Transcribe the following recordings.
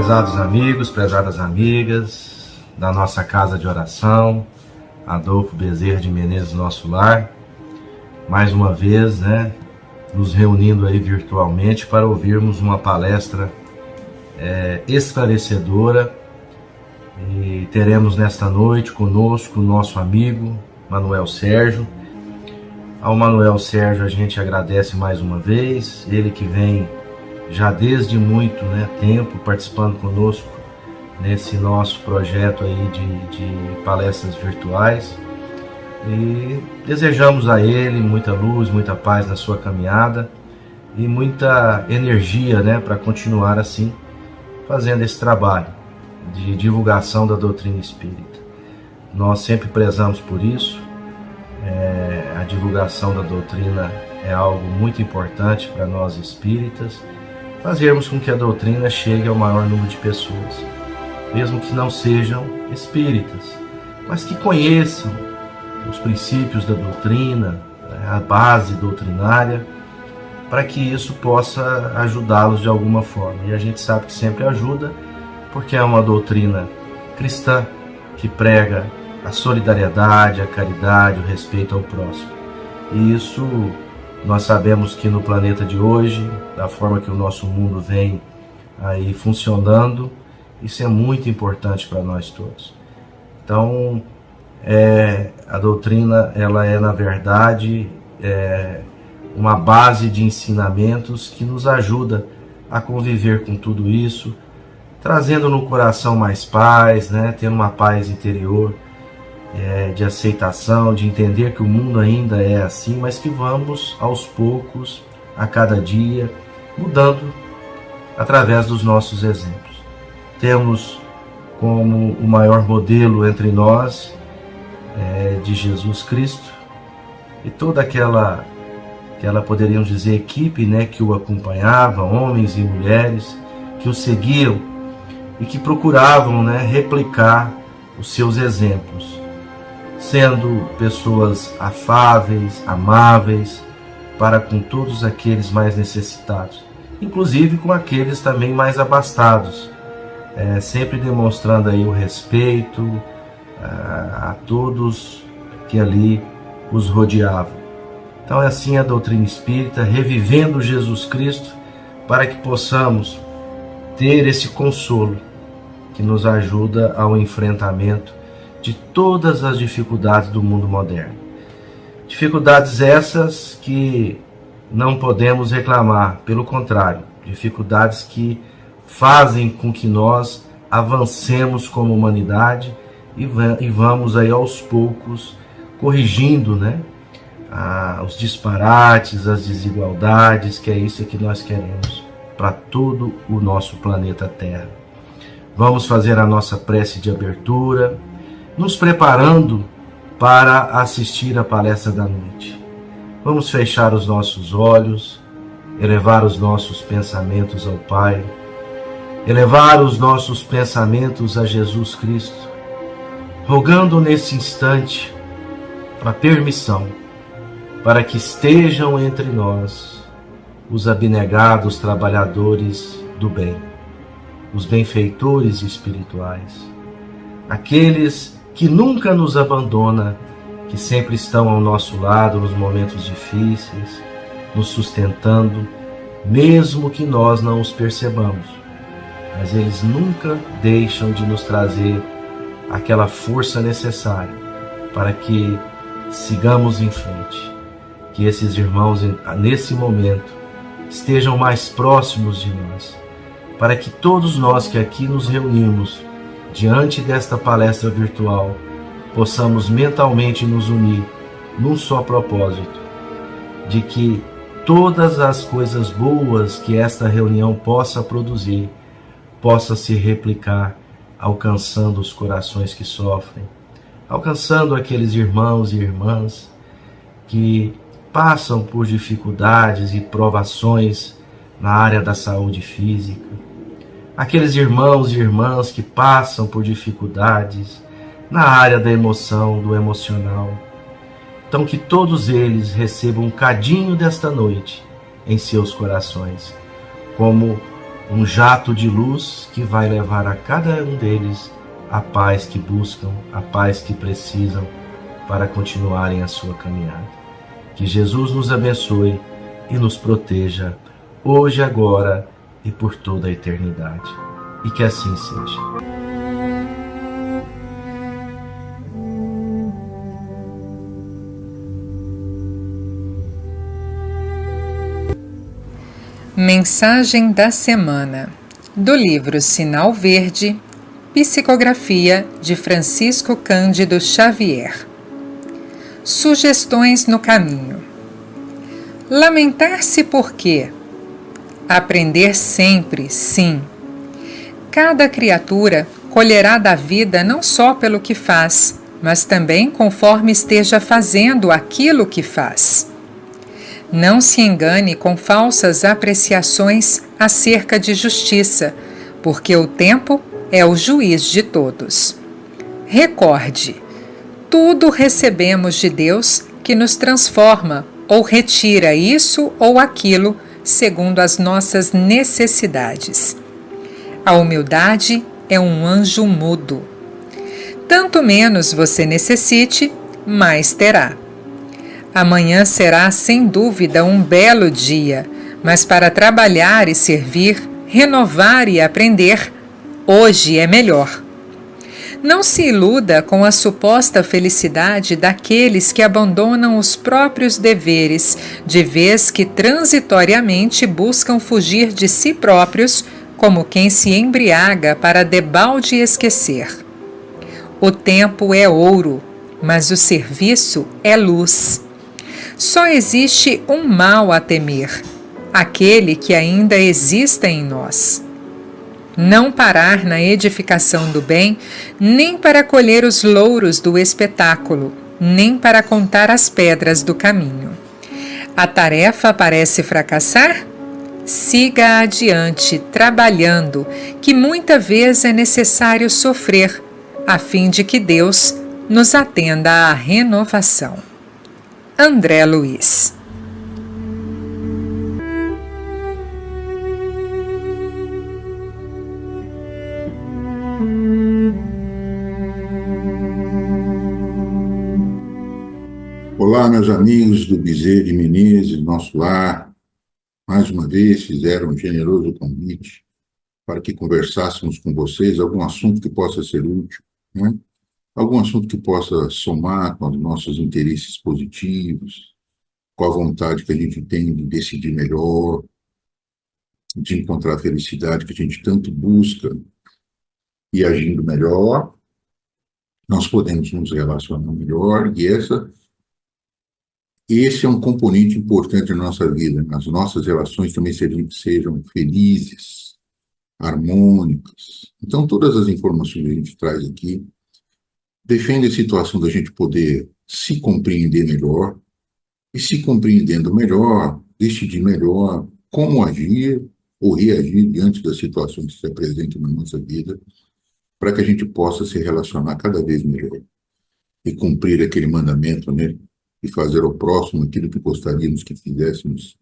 Prezados amigos, prezadas amigas da nossa casa de oração, Adolfo Bezerra de Menezes, nosso lar, mais uma vez, nos reunindo aí virtualmente para ouvirmos uma palestra esclarecedora, e teremos nesta noite conosco o nosso amigo Manuel Sérgio. Ao Manuel Sérgio a gente agradece mais uma vez, ele que vem já desde muito tempo participando conosco nesse nosso projeto aí de palestras virtuais, e desejamos a ele muita luz, muita paz na sua caminhada e muita energia para continuar assim fazendo esse trabalho de divulgação da doutrina espírita. Nós sempre prezamos por isso. A divulgação da doutrina é algo muito importante para nós espíritas, fazermos com que a doutrina chegue ao maior número de pessoas, mesmo que não sejam espíritas, mas que conheçam os princípios da doutrina, a base doutrinária, para que isso possa ajudá-los de alguma forma. E a gente sabe que sempre ajuda, porque é uma doutrina cristã que prega a solidariedade, a caridade, o respeito ao próximo. E isso nós sabemos que no planeta de hoje, da forma que o nosso mundo vem aí funcionando, isso é muito importante para nós todos. Então, a doutrina, ela é na verdade uma base de ensinamentos que nos ajuda a conviver com tudo isso, trazendo no coração mais paz, tendo uma paz interior, de aceitação, de entender que o mundo ainda é assim, mas que vamos aos poucos, a cada dia, mudando através dos nossos exemplos. Temos como o maior modelo entre nós de Jesus Cristo e toda aquela poderíamos dizer equipe que o acompanhava, homens e mulheres que o seguiam e que procuravam replicar os seus exemplos, sendo pessoas afáveis, amáveis para com todos aqueles mais necessitados, inclusive com aqueles também mais abastados, sempre demonstrando aí o respeito a todos que ali os rodeavam. Então é assim a doutrina espírita, revivendo Jesus Cristo, para que possamos ter esse consolo que nos ajuda ao enfrentamento de todas as dificuldades do mundo moderno. Dificuldades essas que não podemos reclamar, pelo contrário, dificuldades que fazem com que nós avancemos como humanidade e vamos aí aos poucos corrigindo os disparates, as desigualdades, que é isso que nós queremos para todo o nosso planeta Terra. Vamos fazer a nossa prece de abertura, nos preparando para assistir a palestra da noite. Vamos fechar os nossos olhos, elevar os nossos pensamentos ao Pai, elevar os nossos pensamentos a Jesus Cristo, rogando nesse instante a permissão para que estejam entre nós os abnegados trabalhadores do bem, os benfeitores espirituais, aqueles que nunca nos abandonam, que sempre estão ao nosso lado nos momentos difíceis, nos sustentando, mesmo que nós não os percebamos, mas eles nunca deixam de nos trazer aquela força necessária para que sigamos em frente. Que esses irmãos, nesse momento, estejam mais próximos de nós, para que todos nós que aqui nos reunimos, diante desta palestra virtual, possamos mentalmente nos unir num só propósito, de que todas as coisas boas que esta reunião possa produzir, possa se replicar, alcançando os corações que sofrem, alcançando aqueles irmãos e irmãs que passam por dificuldades e provações na área da saúde física, aqueles irmãos e irmãs que passam por dificuldades na área da emoção, do emocional. Então que todos eles recebam um cadinho desta noite em seus corações, como um jato de luz que vai levar a cada um deles a paz que buscam, a paz que precisam para continuarem a sua caminhada. Que Jesus nos abençoe e nos proteja, hoje, agora e por toda a eternidade. E que assim seja. Mensagem da semana, do livro Sinal Verde, psicografia de Francisco Cândido Xavier. Sugestões no caminho. Lamentar-se por quê? Aprender sempre, sim. Cada criatura colherá da vida não só pelo que faz, mas também conforme esteja fazendo aquilo que faz. Não se engane com falsas apreciações acerca de justiça, porque o tempo é o juiz de todos. Recorde, tudo recebemos de Deus que nos transforma ou retira isso ou aquilo segundo as nossas necessidades. A humildade é um anjo mudo. Tanto menos você necessite, mais terá. Amanhã será, sem dúvida, um belo dia, mas para trabalhar e servir, renovar e aprender, hoje é melhor. Não se iluda com a suposta felicidade daqueles que abandonam os próprios deveres, de vez que transitoriamente buscam fugir de si próprios, como quem se embriaga para debalde esquecer. O tempo é ouro, mas o serviço é luz. Só existe um mal a temer, aquele que ainda exista em nós. Não parar na edificação do bem, nem para colher os louros do espetáculo, nem para contar as pedras do caminho. A tarefa parece fracassar? Siga adiante, trabalhando, que muita vez é necessário sofrer, a fim de que Deus nos atenda à renovação. André Luiz. Olá, meus amigos do Bezerra de Menezes, nosso lar. Mais uma vez fizeram um generoso convite para que conversássemos com vocês algum assunto que possa ser útil, né? Algum assunto que possa somar com os nossos interesses positivos, com a vontade que a gente tem de decidir melhor, de encontrar a felicidade que a gente tanto busca, e agindo melhor, nós podemos nos relacionar melhor, e esse é um componente importante na nossa vida. As nossas relações também sejam felizes, harmônicas. Então, todas as informações que a gente traz aqui defende a situação da gente poder se compreender melhor, e se compreendendo melhor, decidir melhor como agir ou reagir diante das situações que se apresentam na nossa vida, para que a gente possa se relacionar cada vez melhor e cumprir aquele mandamento, né? E fazer ao próximo aquilo que gostaríamos que fizéssemos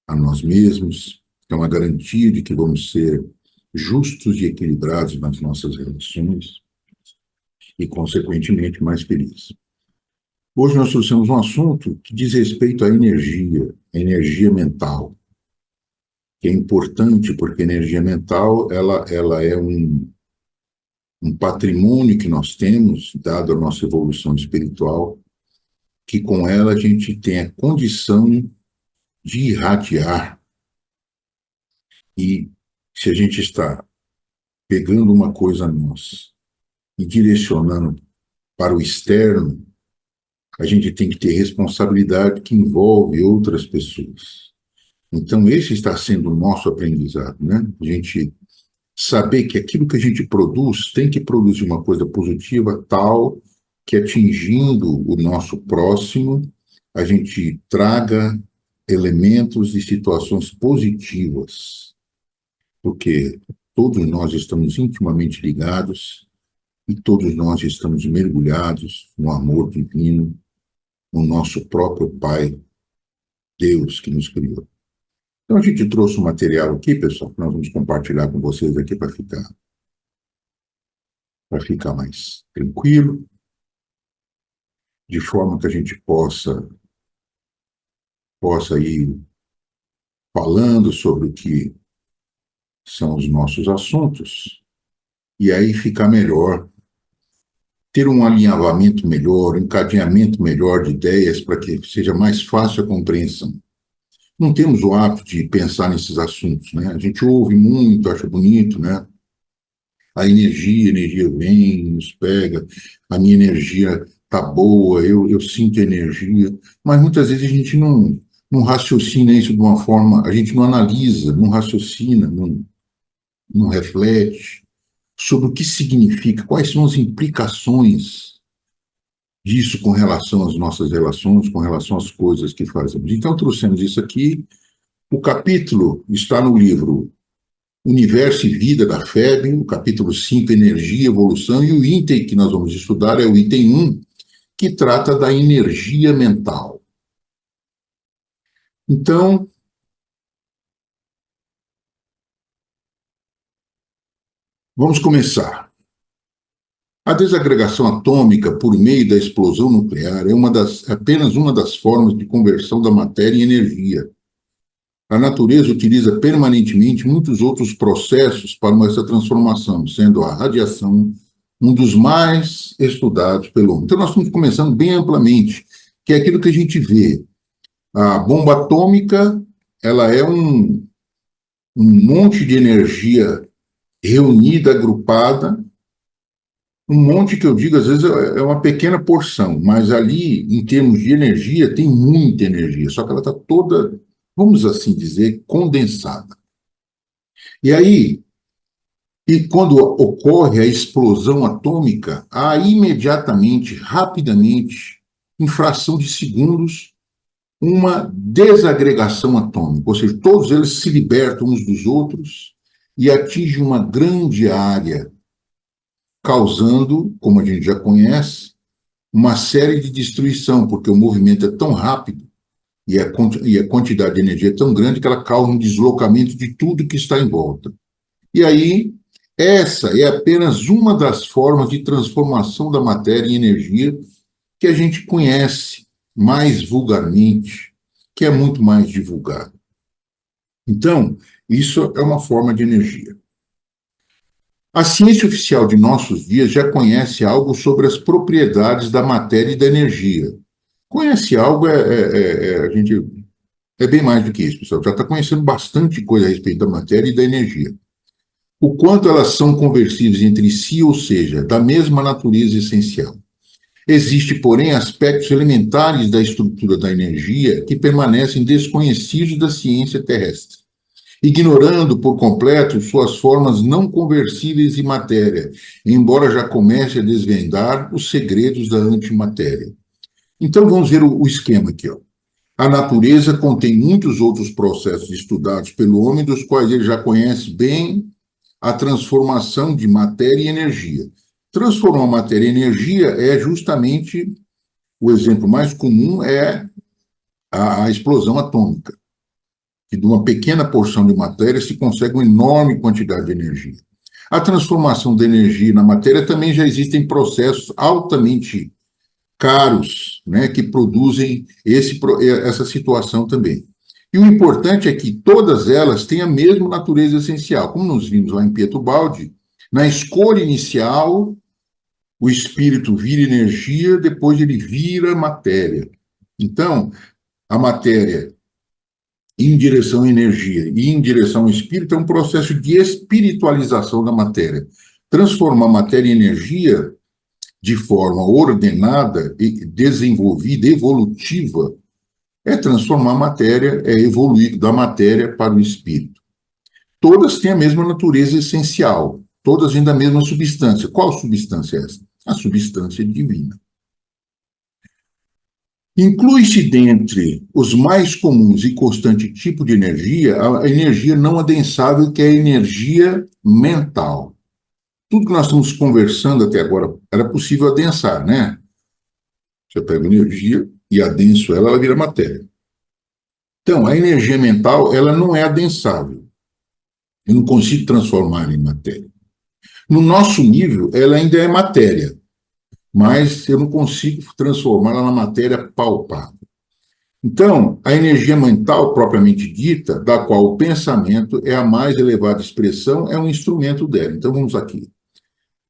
a nós mesmos. É uma garantia de que vamos ser justos e equilibrados nas nossas relações e, consequentemente, mais felizes. Hoje nós trouxemos um assunto que diz respeito à energia, a energia mental, que é importante porque a energia mental ela é um patrimônio que nós temos, dado a nossa evolução espiritual, que com ela a gente tem a condição de irradiar. E se a gente está pegando uma coisa nossa e direcionando para o externo, a gente tem que ter responsabilidade que envolve outras pessoas. Então, esse está sendo o nosso aprendizado, né? A gente saber que aquilo que a gente produz tem que produzir uma coisa positiva tal que, atingindo o nosso próximo, a gente traga elementos e situações positivas, porque todos nós estamos intimamente ligados e todos nós estamos mergulhados no amor divino, no nosso próprio Pai, Deus que nos criou. Então, a gente trouxe um material aqui, pessoal, que nós vamos compartilhar com vocês aqui para ficar mais tranquilo, de forma que a gente possa ir falando sobre o que são os nossos assuntos, e aí ficar melhor, ter um alinhavamento melhor, um encadeamento melhor de ideias para que seja mais fácil a compreensão. Não temos o hábito de pensar nesses assuntos, né? A gente ouve muito, acha bonito, né? A energia vem, nos pega, a minha energia tá boa, eu sinto energia, mas muitas vezes a gente não raciocina isso de uma forma, a gente não analisa, não raciocina, não reflete sobre o que significa, quais são as implicações disso com relação às nossas relações, com relação às coisas que fazemos. Então, trouxemos isso aqui. O capítulo está no livro Universo e Vida da FEB, o capítulo 5, Energia e Evolução, e o item que nós vamos estudar é o item 1, que trata da energia mental. Então, vamos começar. A desagregação atômica por meio da explosão nuclear é apenas uma das formas de conversão da matéria em energia. A natureza utiliza permanentemente muitos outros processos para essa transformação, sendo a radiação um dos mais estudados pelo homem. Então, nós estamos começando bem amplamente, que é aquilo que a gente vê. A bomba atômica, ela é um monte de energia reunida, agrupada, um monte que eu digo, às vezes, é uma pequena porção, mas ali, em termos de energia, tem muita energia, só que ela está toda, vamos assim dizer, condensada. E aí, quando ocorre a explosão atômica, há imediatamente, rapidamente, em fração de segundos, uma desagregação atômica, ou seja, todos eles se libertam uns dos outros e atingem uma grande área, causando, como a gente já conhece, uma série de destruição, porque o movimento é tão rápido e a quantidade de energia é tão grande que ela causa um deslocamento de tudo que está em volta. E aí, essa é apenas uma das formas de transformação da matéria em energia que a gente conhece mais vulgarmente, que é muito mais divulgado. Então, isso é uma forma de energia. A ciência oficial de nossos dias já conhece algo sobre as propriedades da matéria e da energia. Conhece algo, a gente é bem mais do que isso, pessoal. Já está conhecendo bastante coisa a respeito da matéria e da energia. O quanto elas são conversíveis entre si, ou seja, da mesma natureza essencial. Existem, porém, aspectos elementares da estrutura da energia que permanecem desconhecidos da ciência terrestre, ignorando por completo suas formas não conversíveis em matéria, embora já comece a desvendar os segredos da antimatéria. Então, vamos ver o esquema aqui. Ó. A natureza contém muitos outros processos estudados pelo homem, dos quais ele já conhece bem a transformação de matéria e energia. Transformar matéria em energia é justamente, o exemplo mais comum é a explosão atômica, que de uma pequena porção de matéria se consegue uma enorme quantidade de energia. A transformação da energia na matéria também já existem processos altamente caros, né, que produzem essa situação também. E o importante é que todas elas têm a mesma natureza essencial. Como nós vimos lá em Pietro Baldi, na escolha inicial, o espírito vira energia, depois ele vira matéria. Então, a matéria em direção à energia e em direção ao espírito é um processo de espiritualização da matéria. Transformar a matéria em energia de forma ordenada, desenvolvida, evolutiva, é transformar a matéria, é evoluir da matéria para o espírito. Todas têm a mesma natureza essencial, todas vêm da mesma substância. Qual substância é essa? A substância divina. Inclui-se dentre os mais comuns e constante tipo de energia a energia não adensável, que é a energia mental. Tudo que nós estamos conversando até agora era possível adensar, né? Você pega energia e adenso ela vira matéria. Então, a energia mental, ela não é adensável. Eu não consigo transformar ela em matéria. No nosso nível, ela ainda é matéria, mas eu não consigo transformá-la na matéria palpável. Então, a energia mental, propriamente dita, da qual o pensamento é a mais elevada expressão, é um instrumento dela. Então, vamos aqui.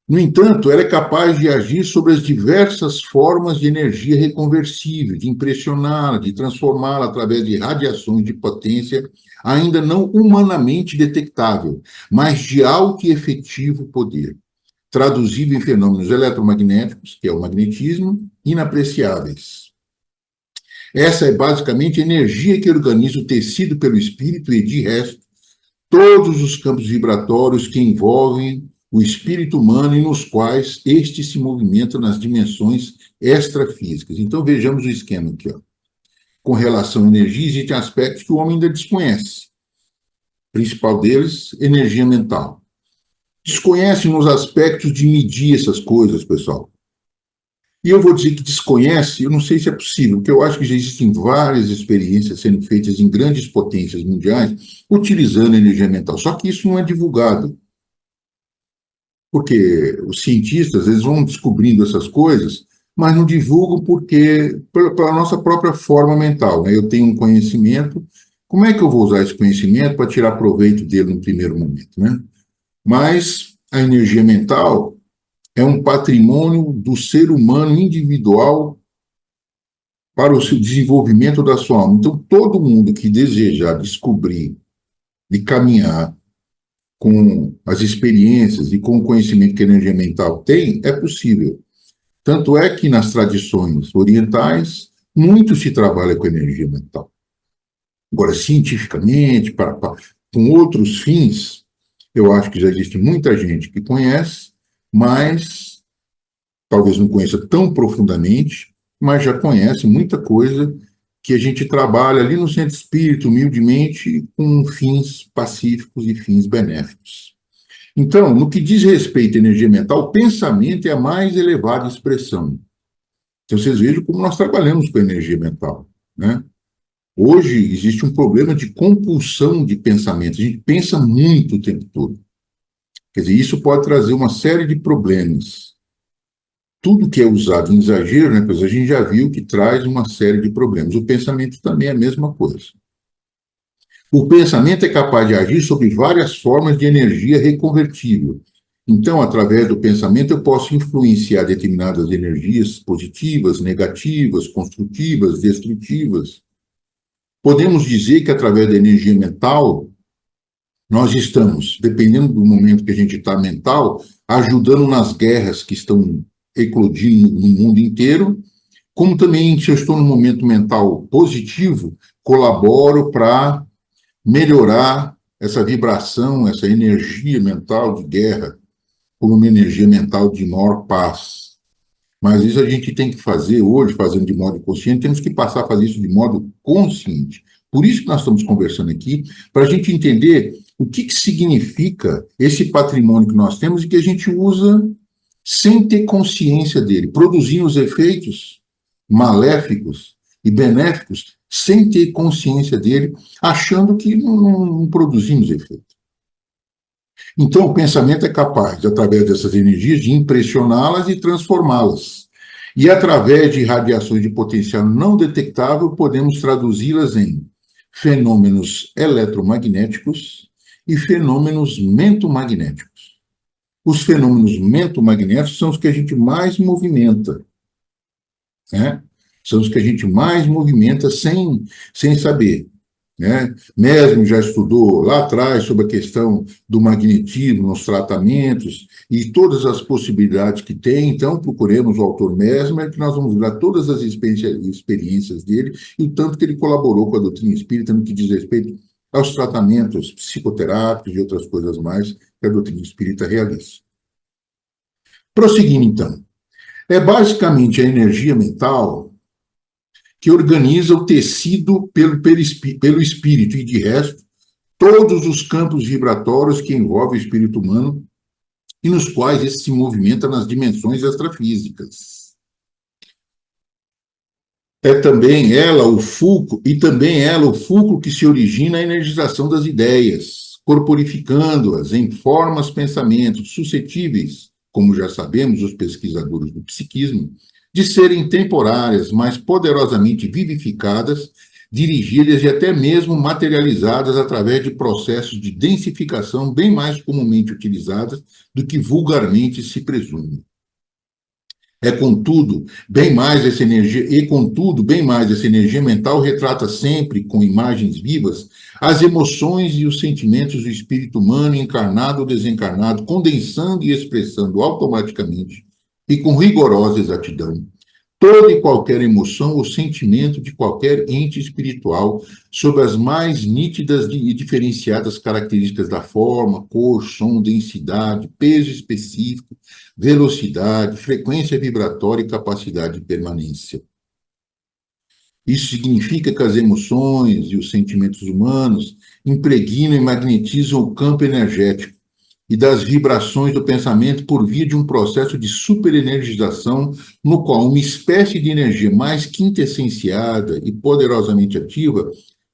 No entanto, ela é capaz de agir sobre as diversas formas de energia reconversível, de impressioná-la, de transformá-la através de radiações de potência ainda não humanamente detectável, mas de alto e efetivo poder, traduzido em fenômenos eletromagnéticos, que é o magnetismo, inapreciáveis. Essa é basicamente a energia que organiza o tecido pelo espírito e, de resto, todos os campos vibratórios que envolvem o espírito humano e nos quais este se movimenta nas dimensões extrafísicas. Então, vejamos o esquema aqui. Ó. Com relação à energia, existem aspectos que o homem ainda desconhece. O principal deles, energia mental. Desconhecem os aspectos de medir essas coisas, pessoal. E eu vou dizer que desconhece, eu não sei se é possível, porque eu acho que já existem várias experiências sendo feitas em grandes potências mundiais utilizando energia mental. Só que isso não é divulgado. Porque os cientistas, eles vão descobrindo essas coisas, mas não divulgam porque, pela nossa própria forma mental. Né? Eu tenho um conhecimento, como é que eu vou usar esse conhecimento para tirar proveito dele no primeiro momento? Né? Mas a energia mental é um patrimônio do ser humano individual para o seu desenvolvimento da sua alma. Então, todo mundo que desejar descobrir e caminhar com as experiências e com o conhecimento que a energia mental tem, é possível. Tanto é que nas tradições orientais, muito se trabalha com energia mental. Agora, cientificamente, com outros fins, eu acho que já existe muita gente que conhece, mas talvez não conheça tão profundamente, mas já conhece muita coisa que a gente trabalha ali no centro espírita, humildemente, com fins pacíficos e fins benéficos. Então, no que diz respeito à energia mental, o pensamento é a mais elevada expressão. Então, vocês vejam como nós trabalhamos com a energia mental, né? Hoje existe um problema de compulsão de pensamento. A gente pensa muito o tempo todo. Quer dizer, isso pode trazer uma série de problemas. Tudo que é usado em exagero, né, pois a gente já viu que traz uma série de problemas. O pensamento também é a mesma coisa. O pensamento é capaz de agir sobre várias formas de energia reconvertível. Então, através do pensamento, eu posso influenciar determinadas energias positivas, negativas, construtivas, destrutivas. Podemos dizer que, através da energia mental, nós estamos, dependendo do momento que a gente está mental, ajudando nas guerras que estão eclodindo no mundo inteiro, como também, se eu estou num momento mental positivo, colaboro para melhorar essa vibração, essa energia mental de guerra, por uma energia mental de maior paz. Mas isso a gente tem que fazer hoje, fazendo de modo consciente, temos que passar a fazer isso de modo consciente. Por isso que nós estamos conversando aqui, para a gente entender o que significa esse patrimônio que nós temos e que a gente usa sem ter consciência dele, produzindo os efeitos maléficos e benéficos sem ter consciência dele, achando que não produzimos efeito. Então, o pensamento é capaz, através dessas energias, de impressioná-las e transformá-las. E, através de radiações de potencial não detectável, podemos traduzi-las em fenômenos eletromagnéticos e fenômenos mentomagnéticos. Os fenômenos mentomagnéticos são os que a gente mais movimenta, né? São os que a gente mais movimenta sem saber. Né? Mesmo já estudou lá atrás sobre a questão do magnetismo nos tratamentos e todas as possibilidades que tem, então procuremos o autor Mesmer, que nós vamos ver todas as experiências dele e o tanto que ele colaborou com a doutrina espírita no que diz respeito aos tratamentos psicoterápicos e outras coisas mais que a doutrina espírita realiza. Prosseguindo, então, é basicamente a energia mental que organiza o tecido pelo espírito, e de resto, todos os campos vibratórios que envolvem o espírito humano e nos quais esse se movimenta nas dimensões extrafísicas. É também ela o fulcro, e também ela o fulcro que se origina na energização das ideias, corporificando-as em formas, pensamentos suscetíveis, como já sabemos os pesquisadores do psiquismo, de serem temporárias, mas poderosamente vivificadas, dirigidas e até mesmo materializadas através de processos de densificação bem mais comumente utilizados do que vulgarmente se presume. Contudo, bem mais essa energia mental retrata sempre, com imagens vivas, as emoções e os sentimentos do espírito humano, encarnado ou desencarnado, condensando e expressando automaticamente e com rigorosa exatidão toda e qualquer emoção ou sentimento de qualquer ente espiritual, sob as mais nítidas e diferenciadas características da forma, cor, som, densidade, peso específico, velocidade, frequência vibratória e capacidade de permanência. Isso significa que as emoções e os sentimentos humanos impregnam e magnetizam o campo energético e das vibrações do pensamento por via de um processo de superenergização, no qual uma espécie de energia mais quintessenciada e poderosamente ativa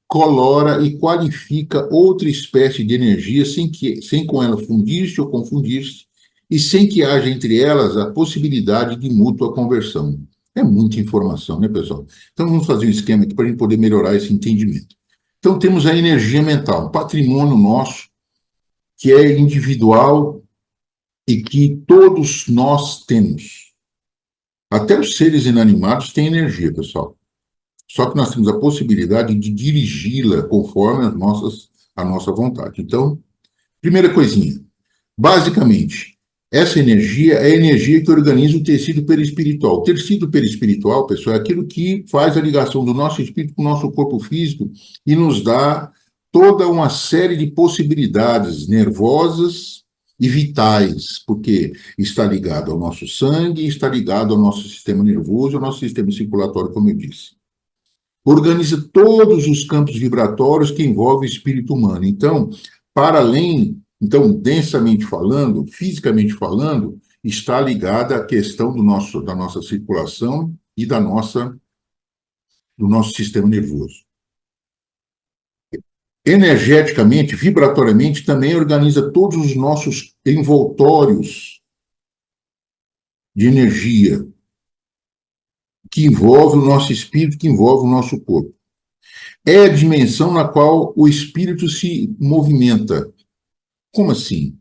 colora e qualifica outra espécie de energia sem com ela fundir-se ou confundir-se, e sem que haja entre elas a possibilidade de mútua conversão. É muita informação, né, pessoal? Então, vamos fazer um esquema aqui para a gente poder melhorar esse entendimento. Então, temos a energia mental, um patrimônio nosso, que é individual e que todos nós temos. Até os seres inanimados têm energia, pessoal. Só que nós temos a possibilidade de dirigi-la conforme a nossa vontade. Então, primeira coisinha. Basicamente, essa energia é a energia que organiza o tecido perispiritual. O tecido perispiritual, pessoal, é aquilo que faz a ligação do nosso espírito com o nosso corpo físico e nos dá toda uma série de possibilidades nervosas e vitais, porque está ligado ao nosso sangue, está ligado ao nosso sistema nervoso, ao nosso sistema circulatório, como eu disse. Organiza todos os campos vibratórios que envolvem o espírito humano. Então, para além, densamente falando, fisicamente falando, está ligada à questão da nossa circulação e do nosso sistema nervoso. Energeticamente, vibratoriamente, também organiza todos os nossos envoltórios de energia que envolve o nosso espírito, que envolve o nosso corpo. É a dimensão na qual o espírito se movimenta. Como assim?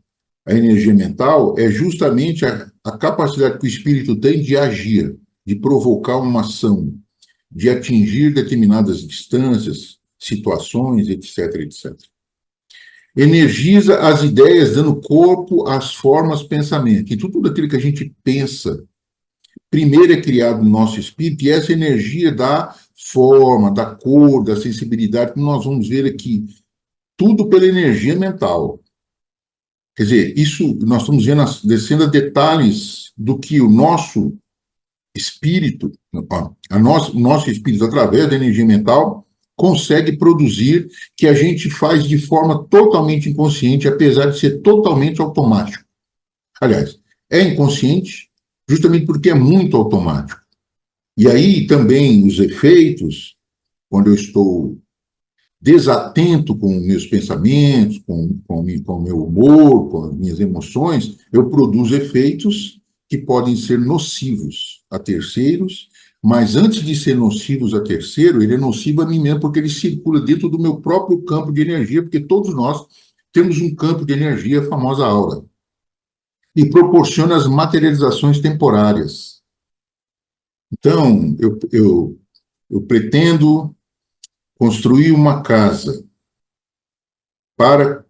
A energia mental é justamente a capacidade que o espírito tem de agir, de provocar uma ação, de atingir determinadas distâncias, situações, etc, etc. Energiza as ideias, dando corpo às formas, pensamento. Então, tudo aquilo que a gente pensa, primeiro é criado no nosso espírito, e essa energia da forma, da cor, da sensibilidade, como nós vamos ver aqui, tudo pela energia mental. Quer dizer, isso nós estamos vendo, descendo a detalhes do que o nosso espírito, o nosso espírito, através da energia mental, consegue produzir, que a gente faz de forma totalmente inconsciente, apesar de ser totalmente automático. Aliás, é inconsciente justamente porque é muito automático. E aí também os efeitos, quando eu estou desatento com meus pensamentos, com o meu humor, com as minhas emoções, eu produzo efeitos que podem ser nocivos a terceiros, mas antes de ser nocivos a terceiro, ele é nocivo a mim mesmo, porque ele circula dentro do meu próprio campo de energia, porque todos nós temos um campo de energia, a famosa aura, e proporciona as materializações temporárias. Então, eu pretendo construir uma casa para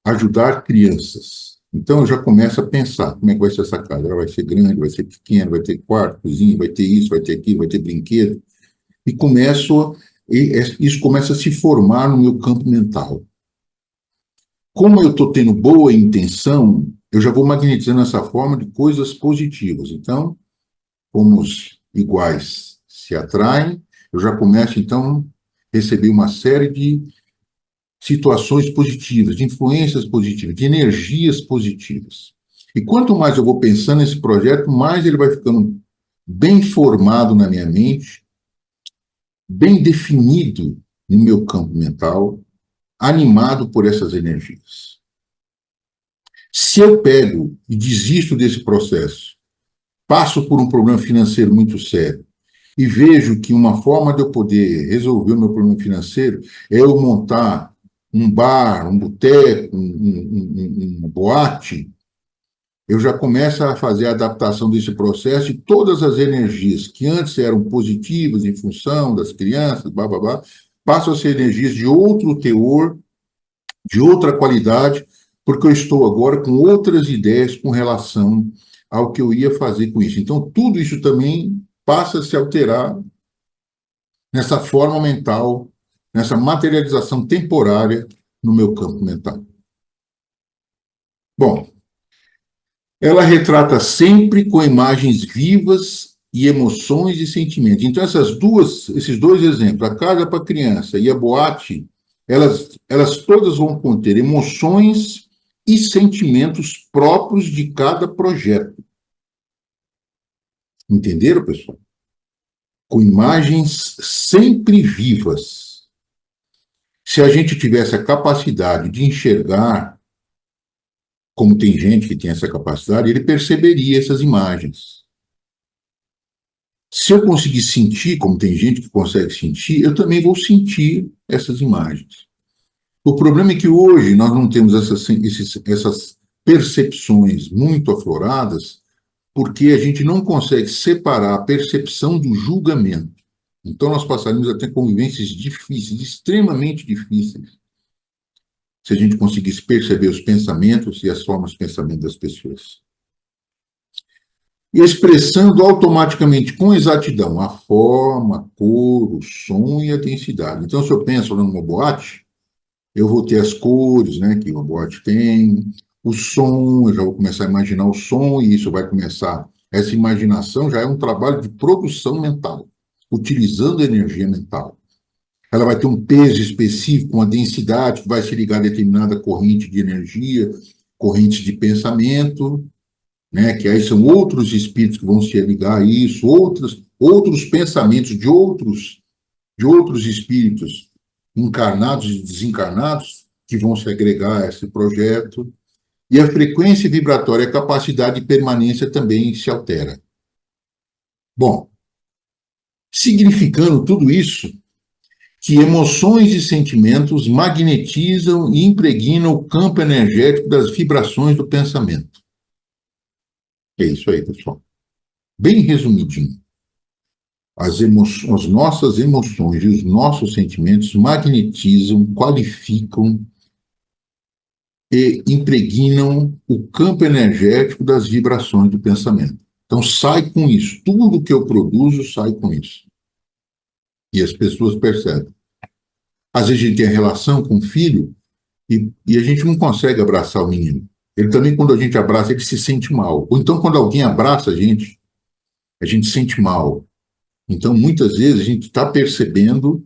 ajudar crianças. Então, eu já começo a pensar como é que vai ser essa casa. Ela vai ser grande, vai ser pequena, vai ter quarto, cozinha, vai ter isso, vai ter aquilo, vai ter brinquedo. E isso começa a se formar no meu campo mental. Como eu estou tendo boa intenção, eu já vou magnetizando essa forma de coisas positivas. Então, como os iguais se atraem, eu já começo, então, a receber uma série de situações positivas, de influências positivas, de energias positivas. E quanto mais eu vou pensando nesse projeto, mais ele vai ficando bem formado na minha mente, bem definido no meu campo mental, animado por essas energias. Se eu pego e desisto desse processo, passo por um problema financeiro muito sério e vejo que uma forma de eu poder resolver o meu problema financeiro é eu montar um bar, um boteco, uma boate, eu já começo a fazer a adaptação desse processo e todas as energias que antes eram positivas em função das crianças, blá, blá, blá, passam a ser energias de outro teor, de outra qualidade, porque eu estou agora com outras ideias com relação ao que eu ia fazer com isso. Então, tudo isso também passa a se alterar nessa forma mental, nessa materialização temporária no meu campo mental. Bom, ela retrata sempre com imagens vivas e emoções e sentimentos. Então, esses dois exemplos, a casa para a criança e a boate, elas todas vão conter emoções e sentimentos próprios de cada projeto. Entenderam, pessoal? Com imagens sempre vivas. Se a gente tivesse a capacidade de enxergar, como tem gente que tem essa capacidade, ele perceberia essas imagens. Se eu conseguir sentir, como tem gente que consegue sentir, eu também vou sentir essas imagens. O problema é que hoje nós não temos essas percepções muito afloradas, porque a gente não consegue separar a percepção do julgamento. Então nós passaríamos a ter convivências difíceis, extremamente difíceis, se a gente conseguisse perceber os pensamentos e as formas de pensamento das pessoas. E expressando automaticamente com exatidão a forma, a cor, o som e a densidade. Então, se eu penso numa boate, eu vou ter as cores, né, que uma boate tem, o som, eu já vou começar a imaginar o som, e isso vai começar, essa imaginação já é um trabalho de produção mental, utilizando a energia mental. Ela vai ter um peso específico, uma densidade que vai se ligar a determinada corrente de energia, correntes de pensamento, né, que aí são outros espíritos que vão se ligar a isso, outros pensamentos de outros espíritos encarnados e desencarnados que vão se agregar a esse projeto. E a frequência vibratória, a capacidade de permanência também se altera. Bom, significando tudo isso, que emoções e sentimentos magnetizam e impregnam o campo energético das vibrações do pensamento. É isso aí, pessoal. Bem resumidinho. As nossas emoções e os nossos sentimentos magnetizam, qualificam e impregnam o campo energético das vibrações do pensamento. Então, sai com isso. Tudo que eu produzo sai com isso. E as pessoas percebem. Às vezes a gente tem a relação com o filho e a gente não consegue abraçar o menino. Ele também, quando a gente abraça, ele se sente mal. Ou então, quando alguém abraça a gente sente mal. Então, muitas vezes, a gente está percebendo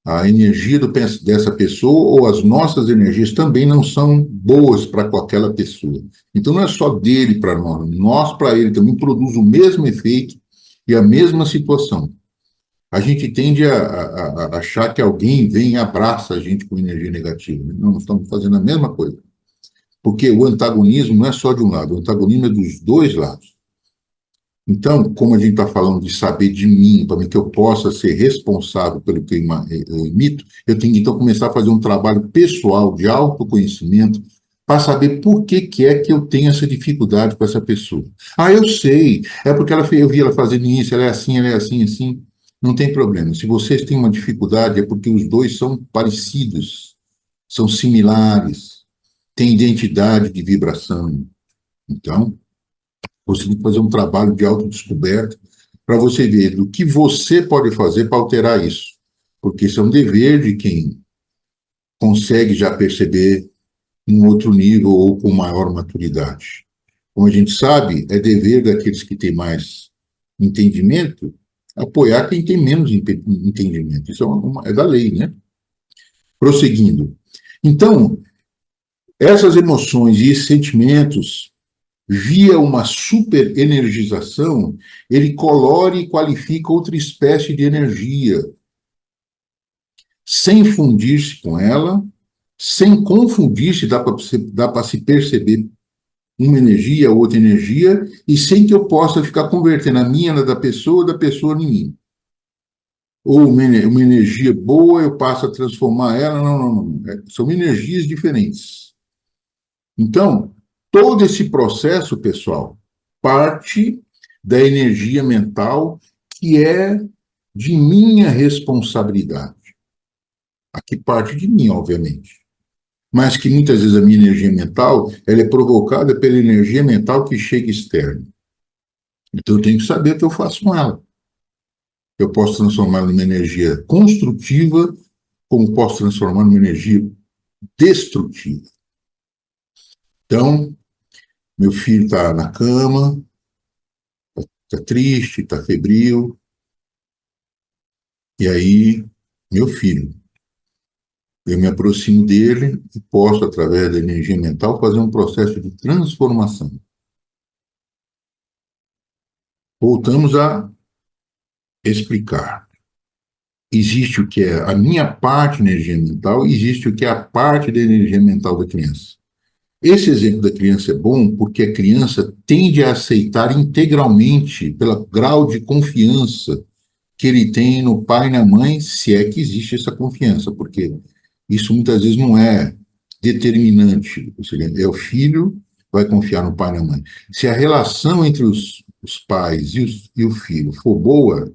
a energia dessa pessoa ou as nossas energias também não são boas para aquela pessoa. Então, não é só dele para nós para ele também produz o mesmo efeito e a mesma situação. A gente tende a achar que alguém vem e abraça a gente com energia negativa. Não, nós estamos fazendo a mesma coisa. Porque o antagonismo não é só de um lado, o antagonismo é dos dois lados. Então, como a gente está falando de saber de mim, para que eu possa ser responsável pelo que eu emito, eu tenho que então começar a fazer um trabalho pessoal de autoconhecimento para saber por que é que eu tenho essa dificuldade com essa pessoa. Ah, eu sei, é porque eu vi ela fazendo isso, ela é assim, assim. Não tem problema. Se vocês têm uma dificuldade, é porque os dois são parecidos, são similares, têm identidade de vibração. Então, você tem que fazer um trabalho de autodescoberta para você ver do que você pode fazer para alterar isso. Porque isso é um dever de quem consegue já perceber em outro nível ou com maior maturidade. Como a gente sabe, é dever daqueles que têm mais entendimento apoiar quem tem menos entendimento. Isso é da lei, né? Prosseguindo. Então, essas emoções e esses sentimentos, via uma superenergização, ele colore e qualifica outra espécie de energia, sem fundir-se com ela, sem confundir-se, dá para se perceber uma energia, outra energia, e sem que eu possa ficar convertendo a minha na da pessoa em mim. Ou uma energia boa, eu passo a transformar ela, não. São energias diferentes. Então, todo esse processo, pessoal, parte da energia mental que é de minha responsabilidade. Aqui parte de mim, obviamente. Mas que muitas vezes a minha energia mental ela é provocada pela energia mental que chega externa. Então eu tenho que saber o que eu faço com ela. Eu posso transformar numa energia construtiva, como posso transformar numa energia destrutiva. Então, meu filho está na cama, está triste, está febril, e aí, meu filho, eu me aproximo dele e posso, através da energia mental, fazer um processo de transformação. Voltamos a explicar. Existe o que é a minha parte da energia mental, existe o que é a parte da energia mental da criança. Esse exemplo da criança é bom porque a criança tende a aceitar integralmente, pelo grau de confiança que ele tem no pai e na mãe, se é que existe essa confiança, porque isso muitas vezes não é determinante, ou seja, é o filho vai confiar no pai e na mãe. Se a relação entre os pais e o filho for boa,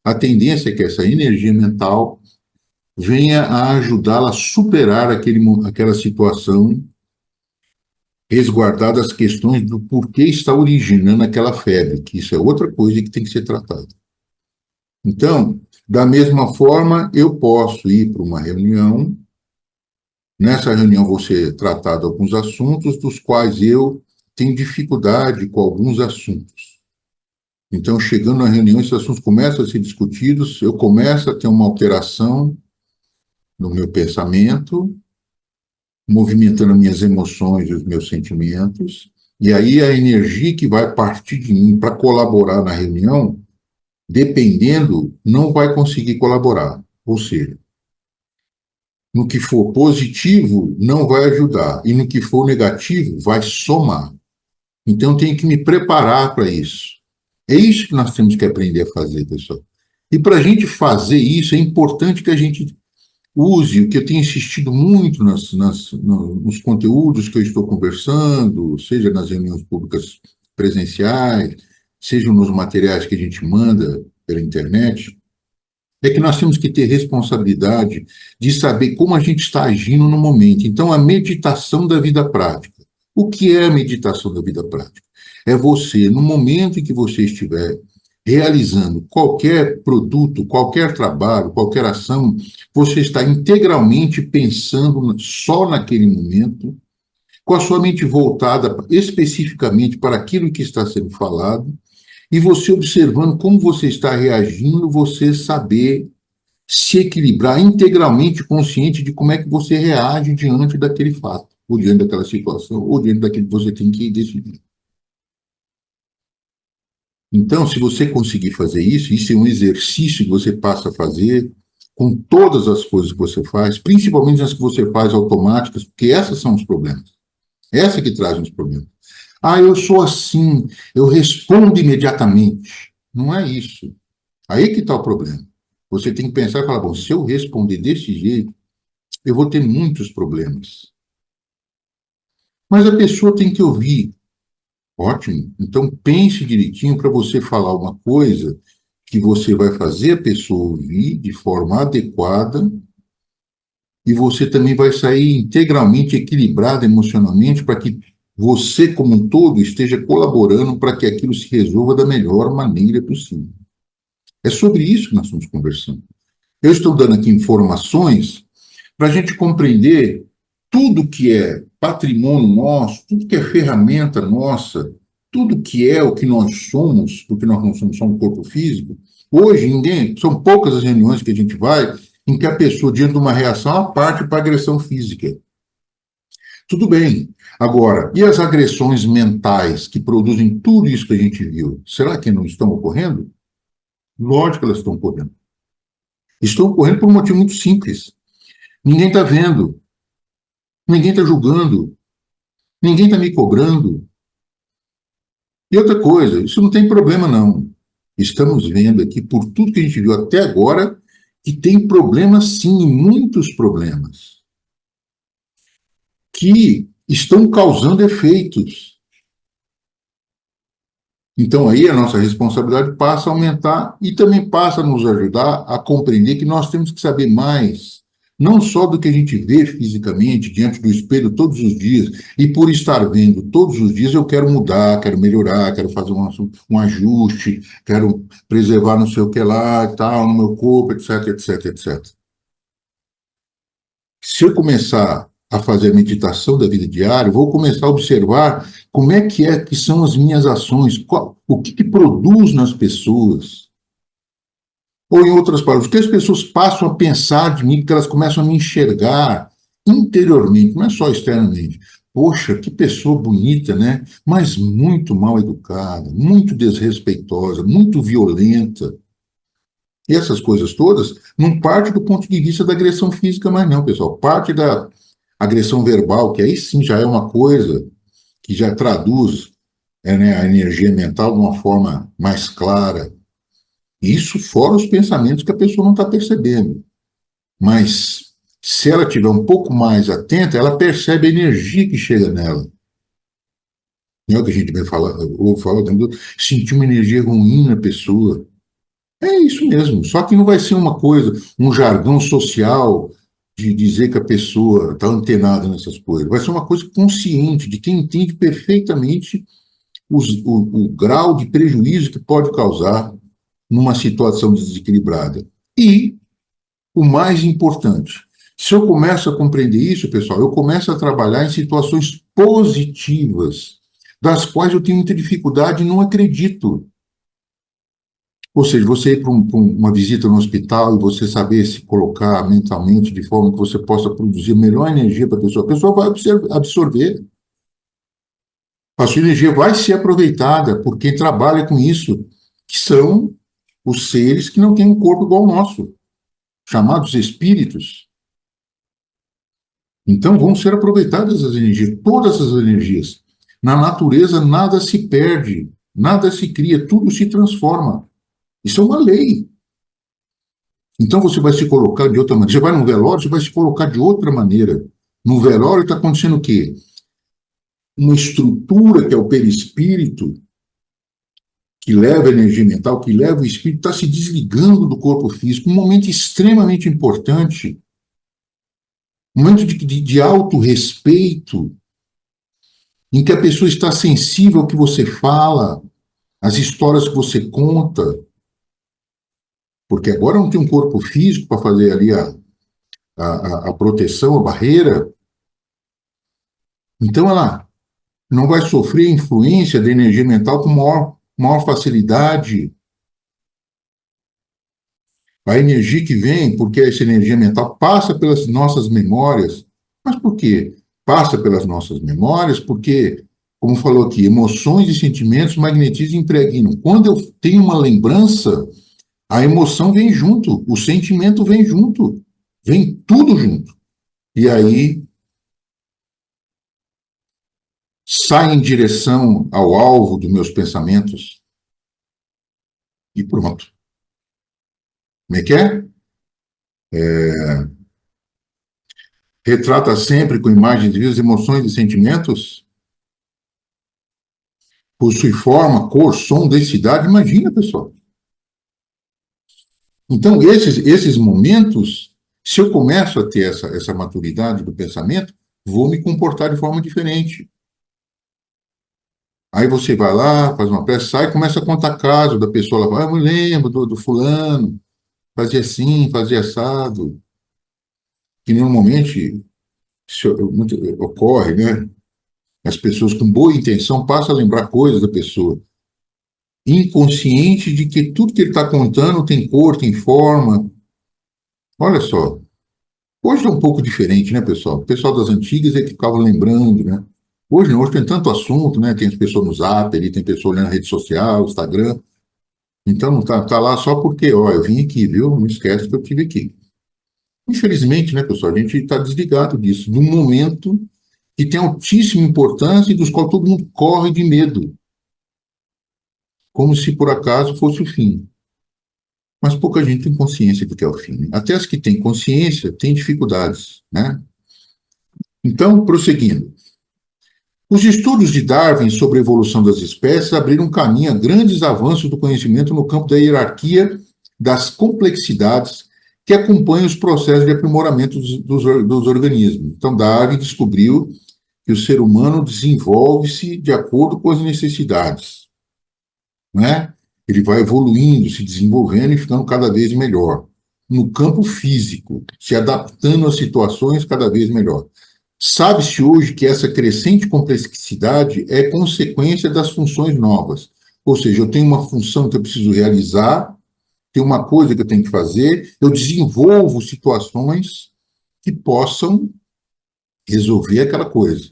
a tendência é que essa energia mental venha a ajudá-la a superar aquela situação, resguardar as questões do porquê está originando aquela febre, que isso é outra coisa que tem que ser tratada. Então, da mesma forma, eu posso ir para uma reunião. Nessa reunião vou ser tratado alguns assuntos dos quais eu tenho dificuldade com alguns assuntos. Então, chegando na reunião, esses assuntos começam a ser discutidos, eu começo a ter uma alteração no meu pensamento, movimentando as minhas emoções e os meus sentimentos, e aí a energia que vai partir de mim para colaborar na reunião, dependendo, não vai conseguir colaborar. Ou seja, no que for positivo, não vai ajudar, e no que for negativo, vai somar. Então, eu tenho que me preparar para isso. É isso que nós temos que aprender a fazer, pessoal. E para a gente fazer isso, é importante que a gente use o que eu tenho insistido muito nos conteúdos que eu estou conversando, seja nas reuniões públicas presenciais, seja nos materiais que a gente manda pela internet, é que nós temos que ter responsabilidade de saber como a gente está agindo no momento. Então, a meditação da vida prática. O que é a meditação da vida prática? É você, no momento em que você estiver realizando qualquer produto, qualquer trabalho, qualquer ação, você está integralmente pensando só naquele momento, com a sua mente voltada especificamente para aquilo que está sendo falado, e você observando como você está reagindo, você saber se equilibrar integralmente consciente de como é que você reage diante daquele fato, ou diante daquela situação, ou diante daquilo que você tem que decidir. Então, se você conseguir fazer isso é um exercício que você passa a fazer com todas as coisas que você faz, principalmente as que você faz automáticas, porque essas são os problemas. Essa que traz os problemas. Ah, eu sou assim, eu respondo imediatamente. Não é isso. Aí que está o problema. Você tem que pensar e falar, bom, se eu responder desse jeito, eu vou ter muitos problemas. Mas a pessoa tem que ouvir. Ótimo. Então, pense direitinho para você falar uma coisa que você vai fazer a pessoa ouvir de forma adequada e você também vai sair integralmente equilibrado emocionalmente para que você, como um todo, esteja colaborando para que aquilo se resolva da melhor maneira possível. É sobre isso que nós estamos conversando. Eu estou dando aqui informações para a gente compreender tudo que é patrimônio nosso, tudo que é ferramenta nossa, tudo que é o que nós somos, porque nós não somos só um corpo físico. Hoje, são poucas as reuniões que a gente vai em que a pessoa, diante de uma reação, ela parte para agressão física. Tudo bem. Agora, e as agressões mentais que produzem tudo isso que a gente viu? Será que não estão ocorrendo? Lógico que elas estão ocorrendo. Estão ocorrendo por um motivo muito simples. Ninguém está vendo, ninguém está julgando, ninguém está me cobrando. E outra coisa, isso não tem problema não. Estamos vendo aqui, por tudo que a gente viu até agora, que tem problemas sim, muitos problemas, que estão causando efeitos. Então aí a nossa responsabilidade passa a aumentar e também passa a nos ajudar a compreender que nós temos que saber mais, não só do que a gente vê fisicamente diante do espelho todos os dias, e por estar vendo todos os dias eu quero mudar, quero melhorar, quero fazer um ajuste, quero preservar não sei o que lá e tal, no meu corpo, etc, etc, etc. Se eu começar a fazer a meditação da vida diária, eu vou começar a observar como é que são as minhas ações, o que produz nas pessoas. Ou, em outras palavras, o que as pessoas passam a pensar de mim, porque elas começam a me enxergar interiormente, não é só externamente. Poxa, que pessoa bonita, né? Mas muito mal educada, muito desrespeitosa, muito violenta. E essas coisas todas não parte do ponto de vista da agressão física, mais não, pessoal. Parte da agressão verbal, que aí sim já é uma coisa que já traduz né, a energia mental de uma forma mais clara. Isso fora os pensamentos que a pessoa não está percebendo. Mas se ela estiver um pouco mais atenta, ela percebe a energia que chega nela. Não é o que a gente vai falar, ou fala, sentir uma energia ruim na pessoa. É isso mesmo, só que não vai ser uma coisa, um jargão social de dizer que a pessoa está antenada nessas coisas. Vai ser uma coisa consciente, de quem entende perfeitamente o grau de prejuízo que pode causar numa situação desequilibrada. E, o mais importante, se eu começo a compreender isso, pessoal, eu começo a trabalhar em situações positivas, das quais eu tenho muita dificuldade e não acredito. Ou seja, você ir para uma visita no hospital e você saber se colocar mentalmente de forma que você possa produzir melhor energia para a pessoa vai absorver. A sua energia vai ser aproveitada por quem trabalha com isso, que são os seres que não têm um corpo igual ao nosso, chamados espíritos. Então vão ser aproveitadas as energias, todas as energias. Na natureza nada se perde, nada se cria, tudo se transforma. Isso é uma lei. Então você vai se colocar de outra maneira. Você vai no velório, você vai se colocar de outra maneira. No velório está acontecendo o quê? Uma estrutura que é o perispírito, que leva a energia mental, que leva o espírito, está se desligando do corpo físico. Um momento extremamente importante, um momento de autorrespeito, em que a pessoa está sensível ao que você fala, às histórias que você conta, porque agora não tem um corpo físico para fazer ali a proteção, a barreira. Então ela não vai sofrer influência da energia mental com maior facilidade. A energia que vem, porque essa energia mental passa pelas nossas memórias. Mas por quê? Passa pelas nossas memórias porque, como falou aqui, emoções e sentimentos magnetizam e impregnam. Quando eu tenho uma lembrança, a emoção vem junto, o sentimento vem junto, vem tudo junto. E aí sai em direção ao alvo dos meus pensamentos e pronto. Como é que é? Retrata sempre com imagens vivas emoções e sentimentos? Possui forma, cor, som, densidade. Imagina, pessoal. Então, esses momentos, se eu começo a ter essa maturidade do pensamento, vou me comportar de forma diferente. Aí você vai lá, faz uma prece, sai e começa a contar caso da pessoa. Ela fala, eu me lembro do fulano, fazia assim, fazia assado. Que normalmente ocorre, né? As pessoas com boa intenção passam a lembrar coisas da pessoa, inconsciente de que tudo que ele está contando tem cor, tem forma. Olha só, hoje é um pouco diferente, né, pessoal? O pessoal das antigas é que ficava lembrando, né? Hoje não, hoje tem tanto assunto, né? Tem as pessoas no Zap, ali, tem pessoa olhando na rede social, Instagram. Então não tá lá só porque, ó, eu vim aqui, viu? Não esquece que eu estive aqui. Infelizmente, né, pessoal, a gente está desligado disso, de um momento que tem altíssima importância e dos quais todo mundo corre de medo, como se por acaso fosse o fim. Mas pouca gente tem consciência do que é o fim. Até as que têm consciência têm dificuldades, né? Então, prosseguindo. Os estudos de Darwin sobre a evolução das espécies abriram caminho a grandes avanços do conhecimento no campo da hierarquia das complexidades que acompanham os processos de aprimoramento dos organismos. Então, Darwin descobriu que o ser humano desenvolve-se de acordo com as necessidades, né? Ele vai evoluindo, se desenvolvendo e ficando cada vez melhor. No campo físico, se adaptando às situações cada vez melhor. Sabe-se hoje que essa crescente complexidade é consequência das funções novas. Ou seja, eu tenho uma função que eu preciso realizar, tem uma coisa que eu tenho que fazer, eu desenvolvo situações que possam resolver aquela coisa.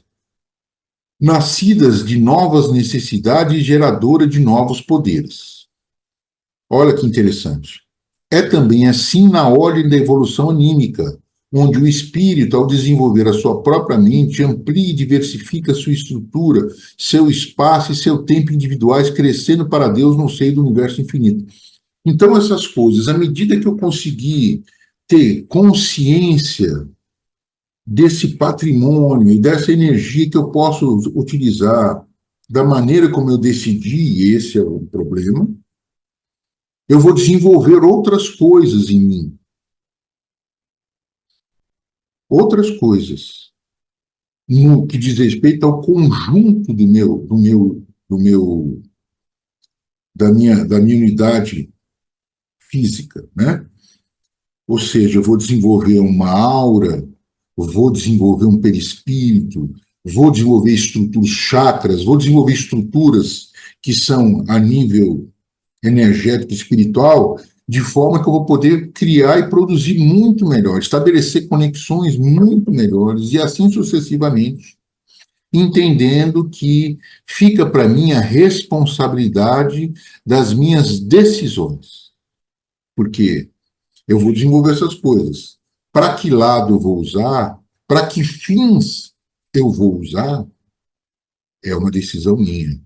Nascidas de novas necessidades e geradora de novos poderes. Olha que interessante. É também assim na ordem da evolução anímica, onde o espírito, ao desenvolver a sua própria mente, amplia e diversifica sua estrutura, seu espaço e seu tempo individuais, crescendo para Deus no seio do universo infinito. Então, essas coisas, à medida que eu conseguir ter consciência desse patrimônio e dessa energia que eu posso utilizar da maneira como eu decidi, e esse é o problema, eu vou desenvolver outras coisas em mim. Outras coisas no que diz respeito ao conjunto da minha unidade física, né? Ou seja, eu vou desenvolver uma aura, vou desenvolver um perispírito, vou desenvolver estruturas chakras, vou desenvolver estruturas que são a nível energético e espiritual, de forma que eu vou poder criar e produzir muito melhor, estabelecer conexões muito melhores e assim sucessivamente, entendendo que fica para mim a responsabilidade das minhas decisões. Porque eu vou desenvolver essas coisas. Para que lado eu vou usar, para que fins eu vou usar, é uma decisão minha.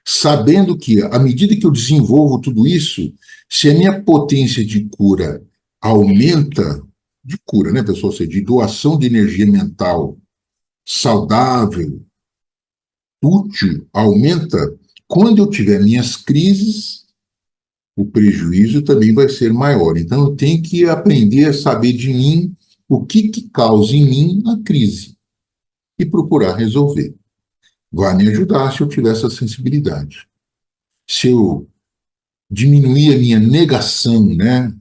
Sabendo que, à medida que eu desenvolvo tudo isso, se a minha potência de cura aumenta, de cura, né, pessoal? Ou seja, de doação de energia mental saudável, útil, aumenta, quando eu tiver minhas crises, o prejuízo também vai ser maior. Então, eu tenho que aprender a saber de mim o que causa em mim a crise e procurar resolver. Vai me ajudar se eu tiver essa sensibilidade. Se eu diminuir a minha negação, né?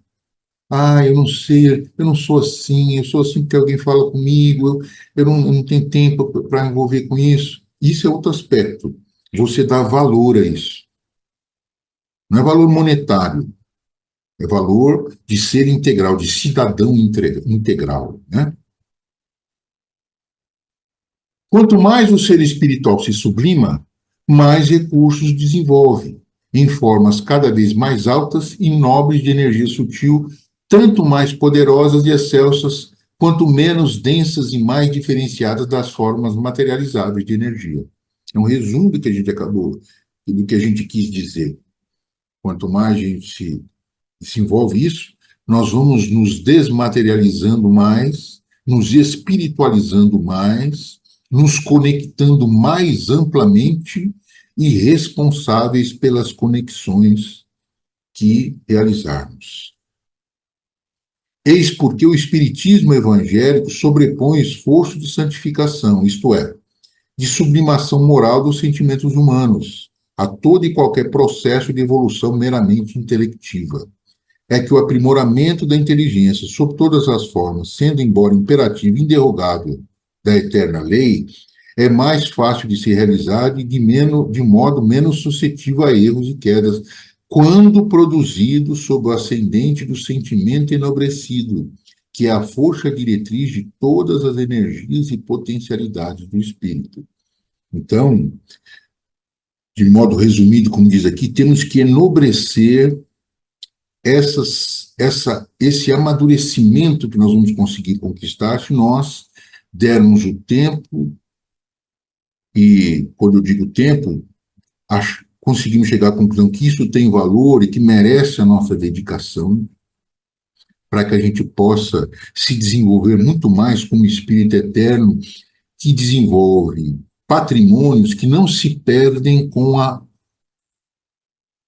Ah, eu não sei, eu não sou assim, eu sou assim porque alguém fala comigo, eu não tenho tempo para envolver com isso. Isso é outro aspecto. Você dá valor a isso. Não é valor monetário, é valor de ser integral, de cidadão integral, né? Quanto mais o ser espiritual se sublima, mais recursos desenvolve, em formas cada vez mais altas e nobres de energia sutil, tanto mais poderosas e excelsas, quanto menos densas e mais diferenciadas das formas materializáveis de energia. É um resumo do que a gente acabou, do que a gente quis dizer. Quanto mais a gente se envolve isso, nós vamos nos desmaterializando mais, nos espiritualizando mais, nos conectando mais amplamente e responsáveis pelas conexões que realizarmos. Eis porque o espiritismo evangélico sobrepõe o esforço de santificação, isto é, de sublimação moral dos sentimentos humanos, a todo e qualquer processo de evolução meramente intelectiva. É que o aprimoramento da inteligência, sob todas as formas, sendo embora imperativo e inderrogável da eterna lei, é mais fácil de ser realizado e de modo menos suscetível a erros e quedas, quando produzido sob o ascendente do sentimento enobrecido, que é a força diretriz de todas as energias e potencialidades do espírito. Então, de modo resumido, como diz aqui, temos que enobrecer esse amadurecimento que nós vamos conseguir conquistar se nós dermos o tempo, e quando eu digo tempo, conseguimos chegar à conclusão que isso tem valor e que merece a nossa dedicação, para que a gente possa se desenvolver muito mais como espírito eterno que desenvolve patrimônios que não se perdem com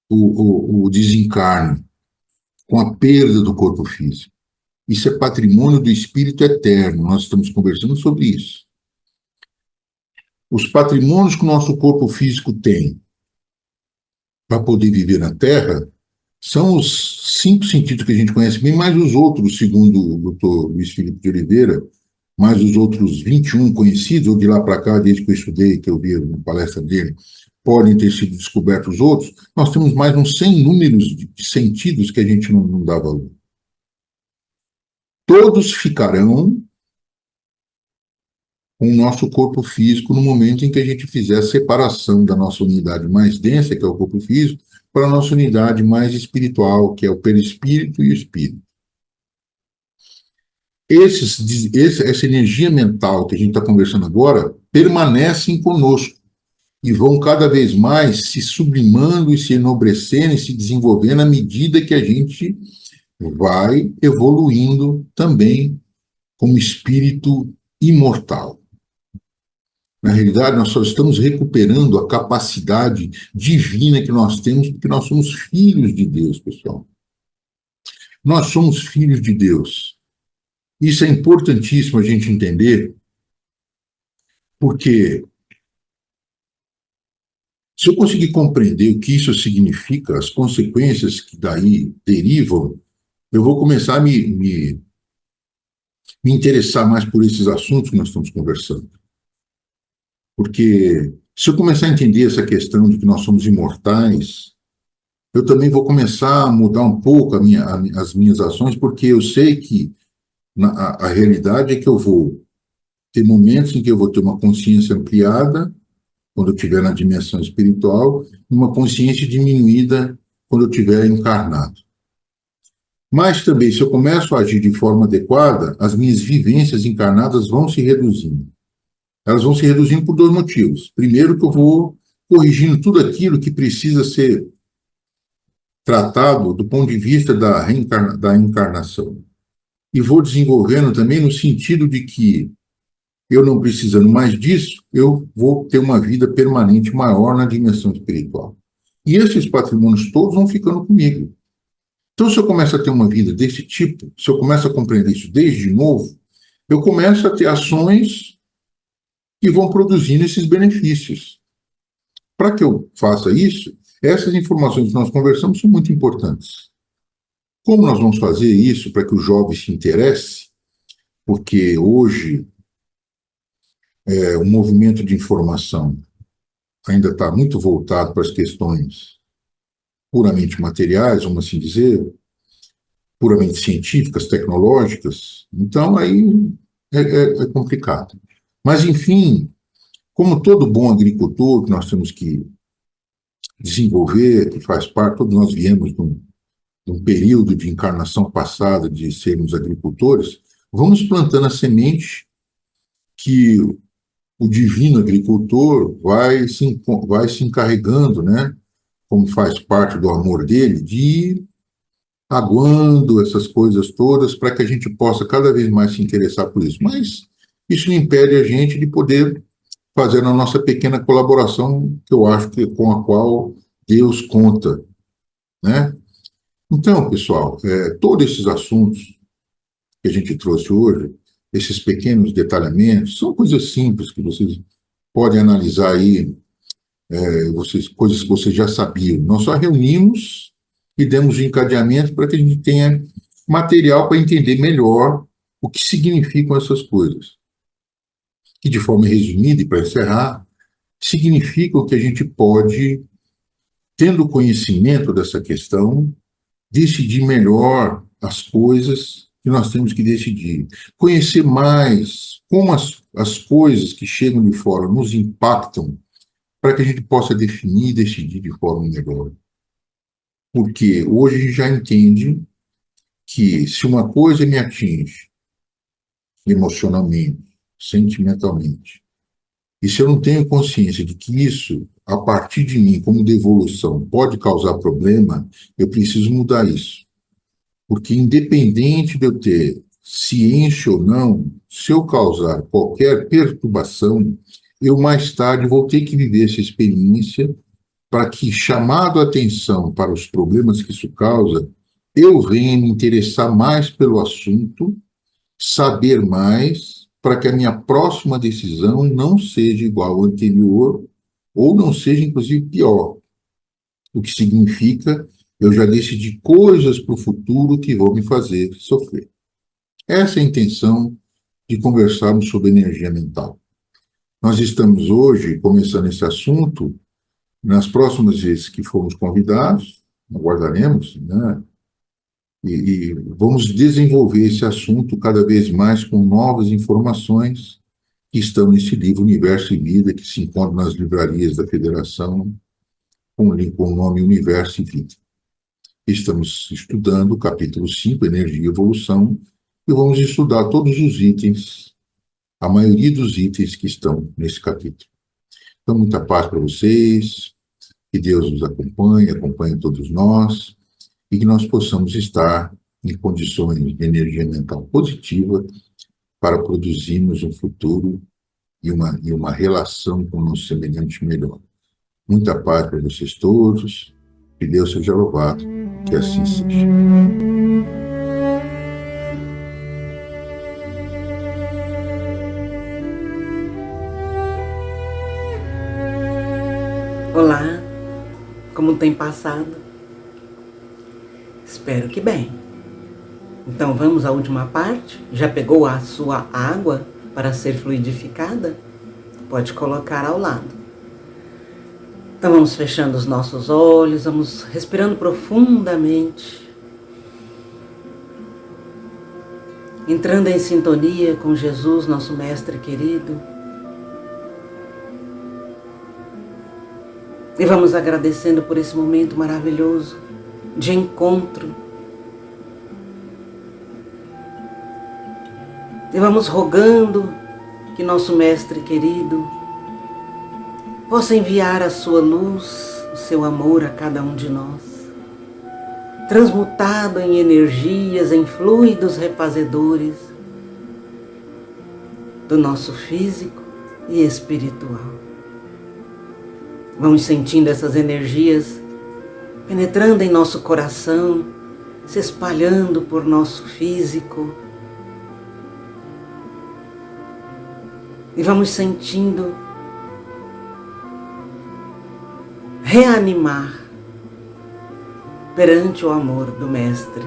o desencarne, com a perda do corpo físico. Isso é patrimônio do espírito eterno, nós estamos conversando sobre isso. Os patrimônios que o nosso corpo físico tem para poder viver na Terra são os 5 sentidos que a gente conhece bem, mais os outros, segundo o doutor Luiz Felipe de Oliveira, mais os outros 21 conhecidos, ou de lá para cá, desde que eu estudei, que eu vi na palestra dele, podem ter sido descobertos outros. Nós temos mais uns 100 números de sentidos que a gente não dá valor. Todos ficarão com o nosso corpo físico no momento em que a gente fizer a separação da nossa unidade mais densa, que é o corpo físico, para a nossa unidade mais espiritual, que é o perispírito e o espírito. Essa energia mental que a gente está conversando agora permanecem conosco e vão cada vez mais se sublimando e se enobrecendo e se desenvolvendo à medida que a gente vai evoluindo também como espírito imortal. Na realidade, nós só estamos recuperando a capacidade divina que nós temos, porque nós somos filhos de Deus, pessoal. Nós somos filhos de Deus. Isso é importantíssimo a gente entender, porque se eu conseguir compreender o que isso significa, as consequências que daí derivam, eu vou começar a me interessar mais por esses assuntos que nós estamos conversando. Porque se eu começar a entender essa questão de que nós somos imortais, eu também vou começar a mudar um pouco as minhas ações, porque eu sei que a realidade é que eu vou ter momentos em que eu vou ter uma consciência ampliada, quando eu estiver na dimensão espiritual, e uma consciência diminuída quando eu estiver encarnado. Mas também, se eu começo a agir de forma adequada, as minhas vivências encarnadas vão se reduzindo. Elas vão se reduzindo por 2 motivos. Primeiro, que eu vou corrigindo tudo aquilo que precisa ser tratado do ponto de vista da encarnação. E vou desenvolvendo também no sentido de que, eu não precisando mais disso, eu vou ter uma vida permanente maior na dimensão espiritual. E esses patrimônios todos vão ficando comigo. Então, se eu começo a ter uma vida desse tipo, se eu começo a compreender isso desde novo, eu começo a ter ações que vão produzindo esses benefícios. Para que eu faça isso, essas informações que nós conversamos são muito importantes. Como nós vamos fazer isso para que o jovem se interesse? Porque hoje o movimento de informação ainda está muito voltado para as questões puramente materiais, vamos assim dizer, puramente científicas, tecnológicas. Então, aí é complicado. Mas, enfim, como todo bom agricultor que nós temos que desenvolver, que faz parte, todos nós viemos de um período de encarnação passada de sermos agricultores, vamos plantando a semente que o divino agricultor vai se encarregando, né, como faz parte do amor dele, de ir aguando essas coisas todas para que a gente possa cada vez mais se interessar por isso. Mas isso não impede a gente de poder fazer a nossa pequena colaboração, que eu acho que com a qual Deus conta, né? Então, pessoal, todos esses assuntos que a gente trouxe hoje, esses pequenos detalhamentos, são coisas simples que vocês podem analisar aí, coisas que vocês já sabiam. Nós só reunimos e demos o encadeamento para que a gente tenha material para entender melhor o que significam essas coisas. Que, de forma resumida, e para encerrar, significam que a gente pode, tendo conhecimento dessa questão, decidir melhor as coisas que nós temos que decidir. Conhecer mais como as coisas que chegam de fora nos impactam, para que a gente possa definir e decidir de forma melhor. Porque hoje a gente já entende que se uma coisa me atinge emocionalmente, sentimentalmente, e se eu não tenho consciência de que isso, a partir de mim, como devolução, pode causar problema, eu preciso mudar isso. Porque independente de eu ter ciência ou não, se eu causar qualquer perturbação, eu mais tarde vou ter que viver essa experiência para que, chamado a atenção para os problemas que isso causa, eu venha me interessar mais pelo assunto, saber mais, para que a minha próxima decisão não seja igual à anterior, ou não seja, inclusive, pior. O que significa eu já decidi coisas para o futuro que vão me fazer sofrer. Essa é a intenção de conversarmos sobre energia mental. Nós estamos hoje começando esse assunto. Nas próximas vezes que formos convidados, aguardaremos, né? E vamos desenvolver esse assunto cada vez mais com novas informações que estão nesse livro Universo e Vida, que se encontra nas livrarias da Federação, com o nome Universo e Vida. Estamos estudando o capítulo 5, Energia e Evolução, e vamos estudar todos os itens, a maioria dos itens que estão nesse capítulo. Então, muita paz para vocês, que Deus nos acompanhe todos nós, e que nós possamos estar em condições de energia mental positiva para produzirmos um futuro e uma relação com o nosso semelhante melhor. Muita paz para vocês todos, que Deus seja louvado, que assim seja. Olá, como tem passado? Espero que bem. Então vamos à última parte? Já pegou a sua água para ser fluidificada? Pode colocar ao lado. Então vamos fechando os nossos olhos, vamos respirando profundamente, entrando em sintonia com Jesus, nosso Mestre querido. E vamos agradecendo por esse momento maravilhoso de encontro. E vamos rogando que nosso Mestre querido possa enviar a sua luz, o seu amor a cada um de nós, transmutado em energias, em fluidos refazedores do nosso físico e espiritual. Vamos sentindo essas energias penetrando em nosso coração, se espalhando por nosso físico. E vamos sentindo reanimar perante o amor do Mestre.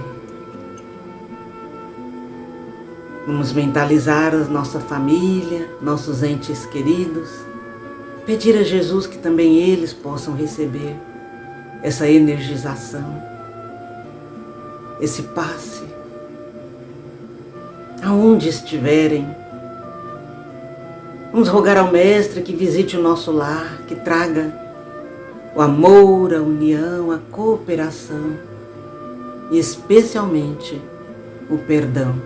Vamos mentalizar a nossa família, nossos entes queridos, pedir a Jesus que também eles possam receber essa energização, esse passe, aonde estiverem. Vamos rogar ao Mestre que visite o nosso lar, que traga o amor, a união, a cooperação e especialmente o perdão.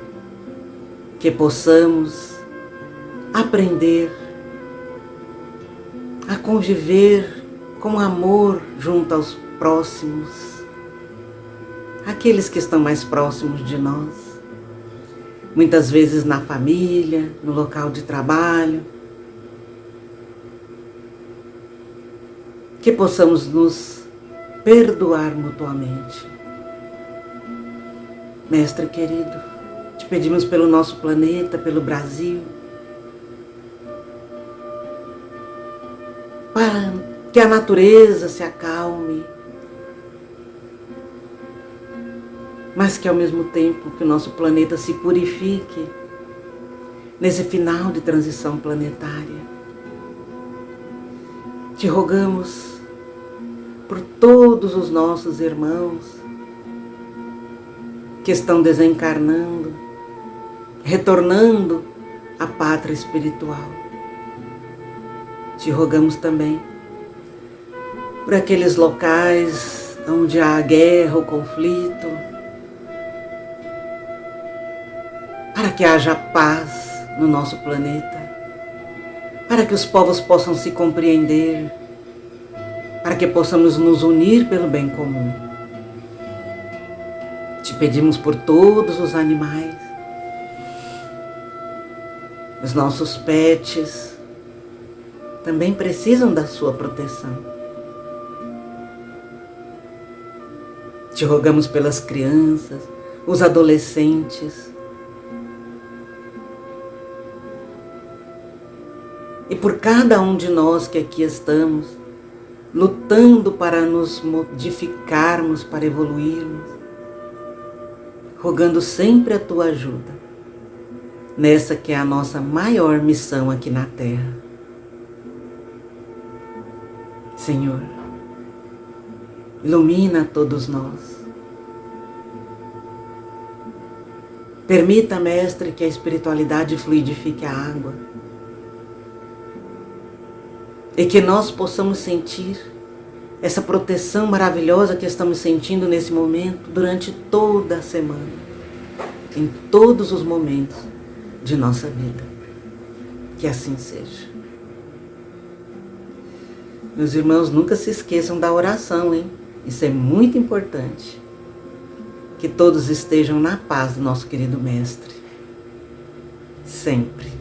Que possamos aprender a conviver com amor junto aos próximos, aqueles que estão mais próximos de nós, muitas vezes na família, no local de trabalho. Que possamos nos perdoar mutuamente. Mestre querido, te pedimos pelo nosso planeta, pelo Brasil, para que a natureza se acalme, mas que ao mesmo tempo que o nosso planeta se purifique nesse final de transição planetária. Te rogamos por todos os nossos irmãos que estão desencarnando, retornando à pátria espiritual. Te rogamos também por aqueles locais onde há guerra ou conflito, para que haja paz no nosso planeta, para que os povos possam se compreender, para que possamos nos unir pelo bem comum. Te pedimos por todos os animais, os nossos pets também precisam da sua proteção. Te rogamos pelas crianças, os adolescentes e por cada um de nós que aqui estamos, lutando para nos modificarmos, para evoluirmos, rogando sempre a tua ajuda, nessa que é a nossa maior missão aqui na Terra. Senhor, ilumina todos nós. Permita, Mestre, que a espiritualidade fluidifique a água e que nós possamos sentir essa proteção maravilhosa que estamos sentindo nesse momento durante toda a semana, em todos os momentos de nossa vida. Que assim seja. Meus irmãos, nunca se esqueçam da oração, hein? Isso é muito importante. Que todos estejam na paz do nosso querido Mestre. Sempre.